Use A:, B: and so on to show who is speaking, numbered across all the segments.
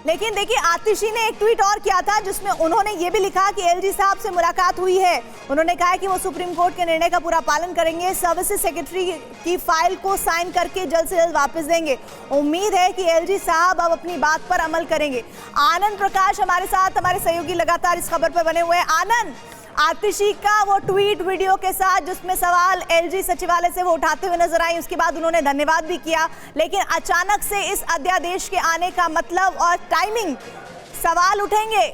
A: लेकिन देखिए आतिशी ने एक ट्वीट और किया था जिसमें उन्होंने ये भी लिखा कि एलजी साहब से मुलाकात हुई है। उन्होंने कहा कि वो सुप्रीम कोर्ट के निर्णय का पूरा पालन करेंगे, सर्विसेज सेक्रेटरी की फाइल को साइन करके जल्द से जल्द वापस देंगे। उम्मीद है कि एलजी साहब अब अपनी बात पर अमल करेंगे। आनंद प्रकाश हमारे साथ, हमारे सहयोगी लगातार इस खबर पर बने हुए हैं। आनंद, आतिशी का वो ट्वीट वीडियो के साथ जिसमें सवाल एलजी सचिवालय से वो उठाते हुए नजर आई, उसके बाद उन्होंने धन्यवाद भी किया, लेकिन अचानक से इस अध्यादेश के आने का मतलब और टाइमिंग, सवाल उठेंगे?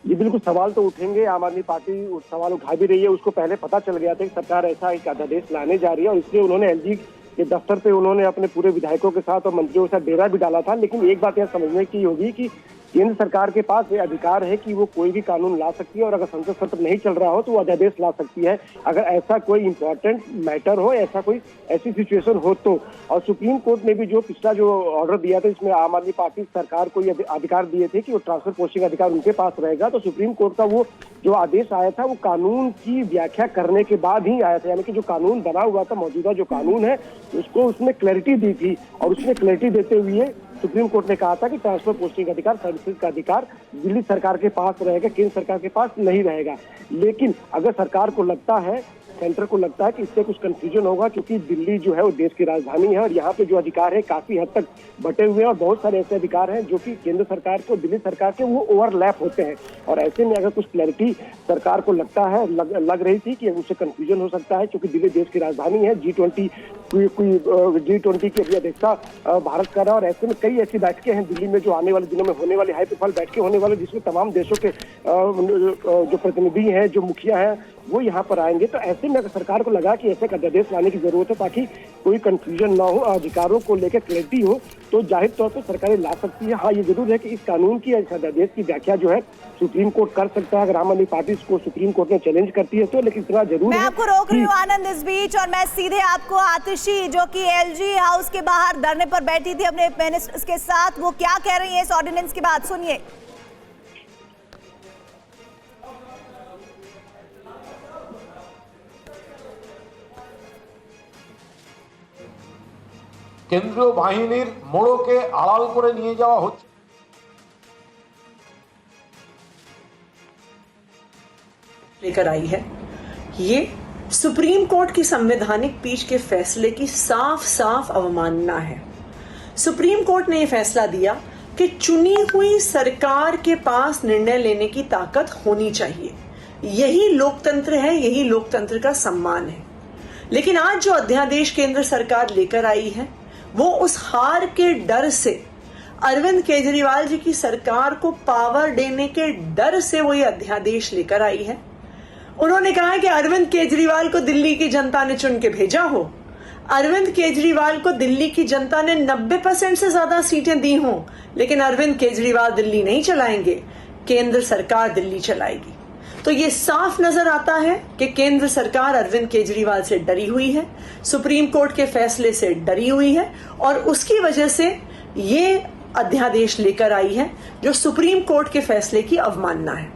B: जी बिल्कुल, सवाल तो उठेंगे। आम आदमी पार्टी उस सवाल उठा भी रही है। उसको पहले पता चल गया था कि सरकार ऐसा एक अध्यादेश लाने जा रही है और इसलिए उन्होंने एलजी के दफ्तर पे उन्होंने अपने पूरे विधायकों के साथ और मंत्रियों के साथ डेरा भी डाला था। लेकिन एक बात यह समझने की होगी कि केंद्र सरकार के पास ये अधिकार है कि वो कोई भी कानून ला सकती है और अगर संसद सत्र नहीं चल रहा हो तो वो अध्यादेश ला सकती है, अगर ऐसा कोई इंपॉर्टेंट मैटर हो, ऐसा कोई ऐसी सिचुएशन हो तो। और सुप्रीम कोर्ट ने भी जो पिछला जो ऑर्डर दिया था इसमें आम आदमी पार्टी सरकार को ये अधिकार दिए थे कि वो ट्रांसफर पोस्टिंग अधिकार उनके पास रहेगा, तो सुप्रीम कोर्ट का वो जो आदेश आया था वो कानून की व्याख्या करने के बाद ही आया था। यानी कि जो कानून बना हुआ था, मौजूदा जो कानून है, उसको उसमें क्लैरिटी दी थी और उसमें क्लैरिटी देते हुए सुप्रीम कोर्ट ने कहा था कि ट्रांसफर पोस्टिंग अधिकार, सर्विसेज का अधिकार दिल्ली सरकार के पास रहेगा, केंद्र सरकार के पास नहीं रहेगा। लेकिन अगर सरकार को लगता है, सेंटर को लगता है कि इससे कुछ कंफ्यूजन होगा, क्योंकि दिल्ली जो है वो देश की राजधानी है और यहाँ पे जो अधिकार है काफी हद तक बटे हुए हैं और बहुत सारे ऐसे अधिकार हैं जो कि केंद्र सरकार के और दिल्ली सरकार के वो ओवरलैप होते हैं। और ऐसे में अगर कुछ क्लैरिटी सरकार को लगता है, लग रही थी कि उससे कंफ्यूजन हो सकता है, क्योंकि दिल्ली देश की राजधानी है, G20 की अभी अध्यक्षता भारत कर रहा है और ऐसे में कई ऐसी बैठकें हैं दिल्ली में जो आने वाले दिनों में होने वाली, हाई प्रोफाइल बैठकें होने वाली, जिसमें तमाम देशों के जो प्रतिनिधि हैं, जो मुखिया हैं, वो यहाँ पर आएंगे। तो ऐसे में अगर सरकार को लगा कि ऐसे अध्यादेश लाने की जरूरत है ताकि कोई कंफ्यूजन ना हो, अधिकारों को लेकर क्लैरिटी हो, तो जाहिर तौर पर सरकारें ला सकती है। हाँ, ये जरूर है कि इस कानून की, इस अध्यादेश की व्याख्या जो है सुप्रीम कोर्ट कर सकता है अगर आम आदमी पार्टी को सुप्रीम कोर्ट में चैलेंज करती है तो। लेकिन इतना जरूर
A: मैं आपको रोक रही हूँ आनंद इस बीच, और मैं सीधे आपको आतिशी जो कि एलजी हाउस के बाहर धरने पर बैठी थी अपने मिनिस्टर्स के साथ, वो क्या कह रही है इस ऑर्डिनेंस के बाद, सुनिए।
C: কেন্দ্রীয় বাহিনীর মোড়কে আড়াল করে নিয়ে যাওয়া হচ্ছে।
D: लेकर आई है, ये सुप्रीम कोर्ट की संवैधानिक पीठ के फैसले की साफ साफ अवमानना है। सुप्रीम कोर्ट ने यह फैसला दिया कि चुनी हुई सरकार के पास निर्णय लेने की ताकत होनी चाहिए। यही लोकतंत्र है, यही लोकतंत्र का सम्मान है। लेकिन आज जो अध्यादेश केंद्र सरकार लेकर आई है वो उस हार के डर से, अरविंद केजरीवाल जी की सरकार को पावर देने के डर से वो ये अध्यादेश लेकर आई है। उन्होंने कहा है कि अरविंद केजरीवाल को दिल्ली की जनता ने चुन के भेजा हो, अरविंद केजरीवाल को दिल्ली की जनता ने 90% से ज्यादा सीटें दी हों, लेकिन अरविंद केजरीवाल दिल्ली नहीं चलाएंगे, केंद्र सरकार दिल्ली चलाएगी। तो ये साफ नजर आता है कि केंद्र सरकार अरविंद केजरीवाल से डरी हुई है, सुप्रीम कोर्ट के फैसले से डरी हुई है और उसकी वजह से ये अध्यादेश लेकर आई है जो सुप्रीम कोर्ट के फैसले की अवमानना है।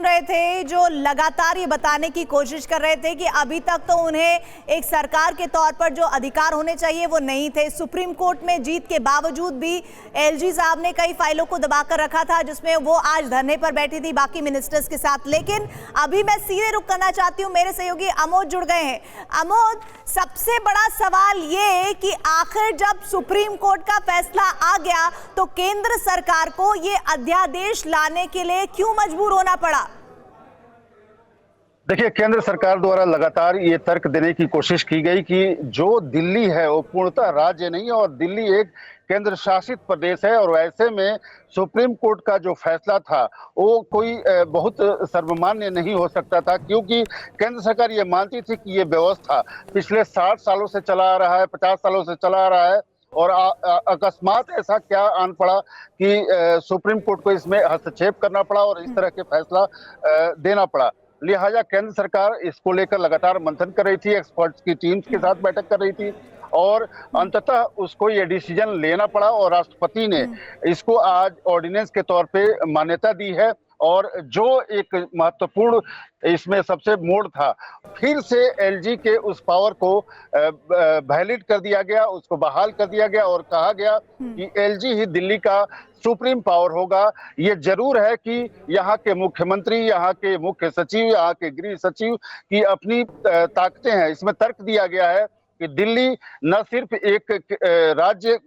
A: रहे थे जो लगातार ये बताने की कोशिश कर रहे थे कि अभी तक तो उन्हें एक सरकार के तौर पर जो अधिकार होने चाहिए वो नहीं थे। सुप्रीम कोर्ट में जीत के बावजूद भी एलजी साहब ने कई फाइलों को दबाकर रखा था जिसमें वो आज धरने पर बैठी थी बाकी मिनिस्टर्स के साथ। लेकिन अभी मैं सीधे रुक करना चाहती हूँ, मेरे सहयोगी अमोद जुड़ गए हैं। अमोद, सबसे बड़ा सवाल ये कि आखिर जब सुप्रीम कोर्ट का फैसला आ गया तो केंद्र सरकार को ये अध्यादेश लाने के लिए क्यों मजबूर होना पड़ा?
E: देखिए, केंद्र सरकार द्वारा लगातार ये तर्क देने की कोशिश की गई कि जो दिल्ली है वो पूर्णतः राज्य नहीं है और दिल्ली एक केंद्र शासित प्रदेश है और ऐसे में सुप्रीम कोर्ट का जो फैसला था वो कोई बहुत सर्वमान्य नहीं हो सकता था, क्योंकि केंद्र सरकार ये मानती थी कि ये व्यवस्था पिछले 60 सालों से चला आ रहा है, 50 सालों से चला आ रहा है और अकस्मात ऐसा क्या आन पड़ा कि सुप्रीम कोर्ट को इसमें हस्तक्षेप करना पड़ा और इस तरह के फैसला देना पड़ा। लिहाजा केंद्र सरकार इसको लेकर लगातार मंथन कर रही थी, एक्सपर्ट्स की टीम्स के साथ बैठक कर रही थी और अंततः उसको ये डिसीजन लेना पड़ा और राष्ट्रपति ने इसको आज ऑर्डिनेंस के तौर पे मान्यता दी है और जो एक महत्वपूर्ण इसमें सबसे मोड़ था, फिर से एलजी के उस पावर को वैलिड कर दिया गया, उसको बहाल कर दिया गया और कहा गया कि एलजी ही दिल्ली का सुप्रीम पावर होगा। ये जरूर है कि यहाँ के मुख्यमंत्री, यहाँ के मुख्य सचिव, यहाँ के गृह सचिव की अपनी ताकतें हैं। इसमें तर्क दिया गया है कि दिल्ली न सिर्फ एक राज्य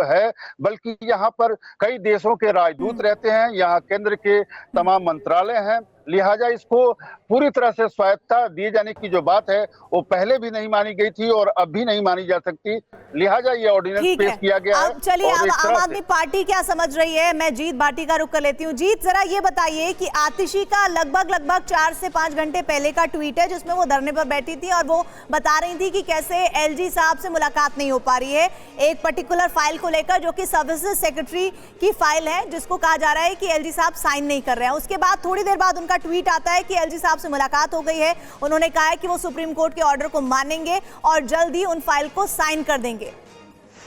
E: है, बल्कि यहाँ पर कई देशों के राजदूत रहते हैं, यहाँ केंद्र के तमाम मंत्रालय हैं, लिहाजा इसको पूरी तरह से स्वायत्तता दिए जाने की जो बात है वो पहले भी नहीं मानी गई थी और अब भी नहीं मानी जा सकती। लिहाजा ये ऑर्डिनेंस पेश किया गया है।
A: चलिए, अब आम आदमी पार्टी क्या समझ रही है, मैं जीत भाटी का रुख कर लेती हूँ। जीत, जरा ये बताइए कि आतिशी का लगभग 4 से 5 घंटे पहले का ट्वीट है जिसमें वो धरने पर बैठी थी और वो बता रही थी कि कैसे एलजी साहब से मुलाकात नहीं हो पा रही है एक पर्टिकुलर फाइल को लेकर, जो कि सर्विसेज सेक्रेटरी की फाइल है, जिसको कहा जा रहा है कि एलजी साहब साइन नहीं कर रहे हैं। उसके बाद थोड़ी देर बाद उनका ट्वीट आता है कि एलजी साहब से मुलाकात हो गई है, उन्होंने कहा है कि वो सुप्रीम कोर्ट के ऑर्डर को मानेंगे और जल्द ही उन फाइल को साइन कर देंगे।